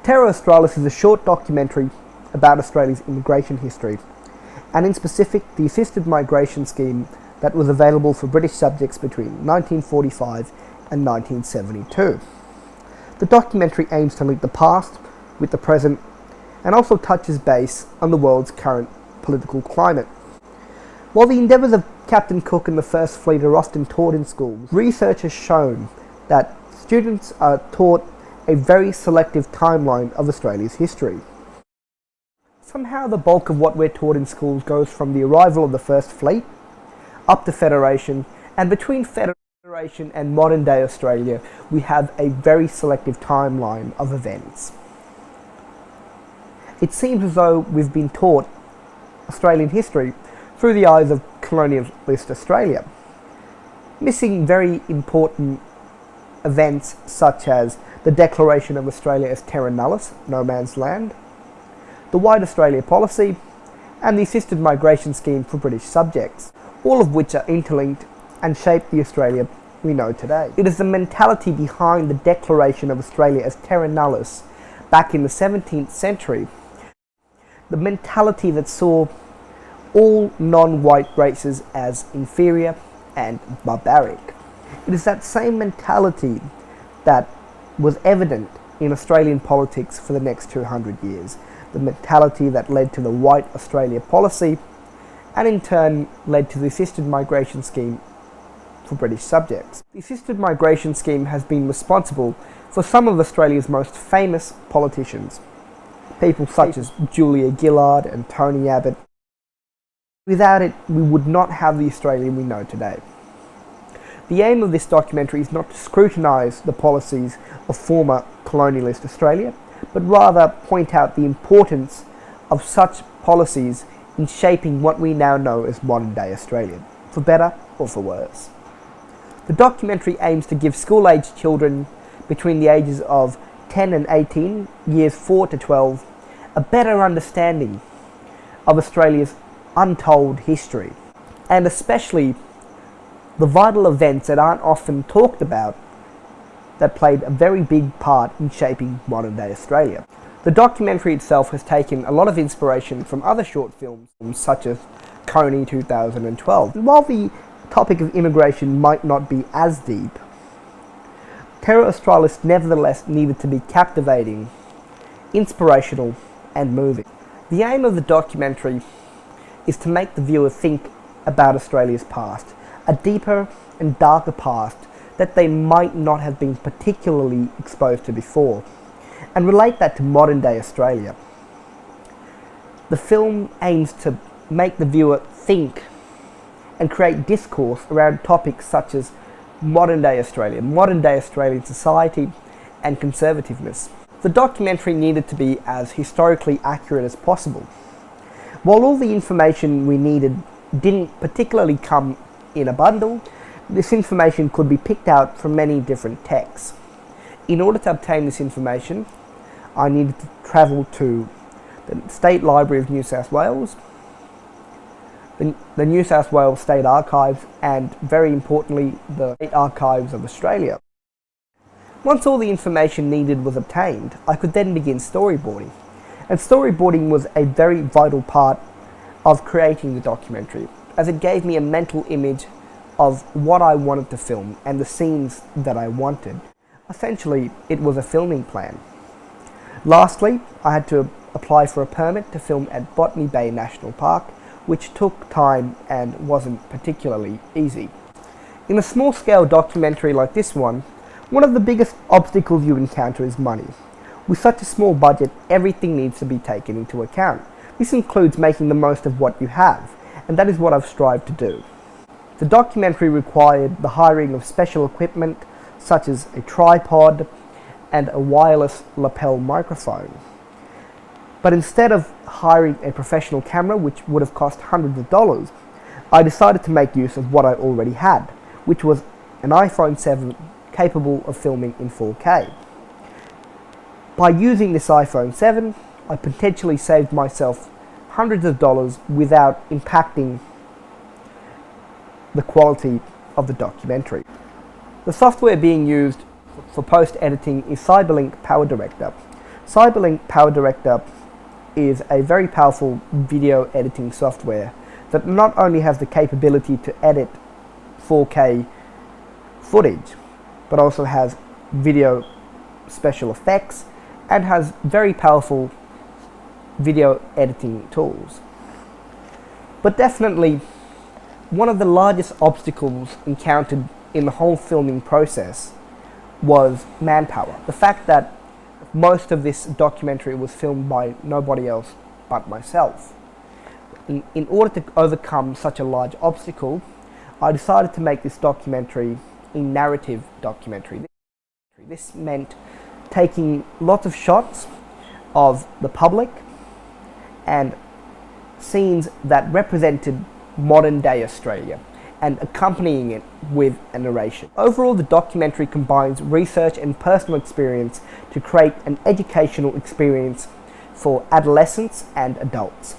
Terra Australis is a short documentary about Australia's immigration history, and in specific the assisted migration scheme that was available for British subjects between 1945 and 1972. The documentary aims to link the past with the present and also touches base on the world's current political climate. While the endeavours of Captain Cook and the First Fleet are often taught in schools, research has shown that students are taught a very selective timeline of Australia's history. Somehow the bulk of what we're taught in schools goes from the arrival of the First Fleet up to Federation, and between Federation and modern day Australia we have a very selective timeline of events. It seems as though we've been taught Australian history through the eyes of colonialist Australia, missing very important events such as the declaration of Australia as Terra, no man's land, the White Australia policy, and the assisted migration scheme for British subjects, all of which are interlinked and shape the Australia we know today. It is the mentality behind the declaration of Australia as Terra Nullius back in the 17th century, the mentality that saw all non-white races as inferior and barbaric. It is that same mentality that was evident in Australian politics for the next 200 years, the mentality that led to the White Australia policy and in turn led to the assisted migration scheme for British subjects. The assisted migration scheme has been responsible for some of Australia's most famous politicians, people such as Julia Gillard and Tony Abbott. Without it, we would not have the Australia we know today. The aim of this documentary is not to scrutinise the policies of former colonialist Australia, but rather point out the importance of such policies in shaping what we now know as modern day Australia, for better or for worse. The documentary aims to give school-aged children between the ages of 10 and 18, years 4 to 12, a better understanding of Australia's untold history, and especially the vital events that aren't often talked about that played a very big part in shaping modern day Australia. The documentary itself has taken a lot of inspiration from other short films such as Coney 2012. While the topic of immigration might not be as deep, Terra Australis nevertheless needed to be captivating, inspirational and moving. The aim of the documentary is to make the viewer think about Australia's past, a deeper and darker past that they might not have been particularly exposed to before, and relate that to modern day Australia. The film aims to make the viewer think and create discourse around topics such as modern day Australia, modern day Australian society and conservativeness. The documentary needed to be as historically accurate as possible. While all the information we needed didn't particularly come in a bundle, this information could be picked out from many different texts. In order to obtain this information, I needed to travel to the State Library of New South Wales, the New South Wales State Archives, and very importantly, the State Archives of Australia. Once all the information needed was obtained, I could then begin storyboarding. And storyboarding was a very vital part of creating the documentary, as it gave me a mental image of what I wanted to film and the scenes that I wanted. Essentially, it was a filming plan. Lastly, I had to apply for a permit to film at Botany Bay National Park, which took time and wasn't particularly easy. In a small-scale documentary like this one of the biggest obstacles you encounter is money. With such a small budget, everything needs to be taken into account. This includes making the most of what you have, and that is what I've strived to do. The documentary required the hiring of special equipment such as a tripod and a wireless lapel microphone. But instead of hiring a professional camera, which would have cost hundreds of dollars, I decided to make use of what I already had, which was an iPhone 7 capable of filming in 4K. By using this iPhone 7, I potentially saved myself hundreds of dollars without impacting the quality of the documentary. The software being used for post-editing is Cyberlink Power Director, Cyberlink Power Director is a very powerful video editing software that not only has the capability to edit 4K footage, but also has video special effects and has very powerful video editing tools. But definitely, one of the largest obstacles encountered in the whole filming process was manpower. The fact that most of this documentary was filmed by nobody else but myself. In order to overcome such a large obstacle, I decided to make this documentary a narrative documentary. This meant taking lots of shots of the public and scenes that represented modern day Australia and accompanying it with a narration. Overall, the documentary combines research and personal experience to create an educational experience for adolescents and adults.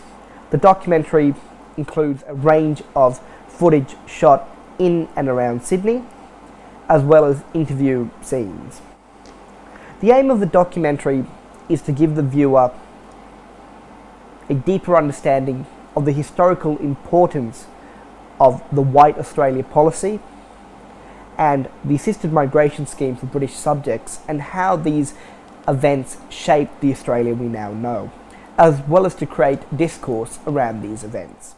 The documentary includes a range of footage shot in and around Sydney, as well as interview scenes. The aim of the documentary is to give the viewer a deeper understanding of the historical importance of the White Australia policy and the assisted migration scheme for British subjects, and how these events shaped the Australia we now know, as well as to create discourse around these events.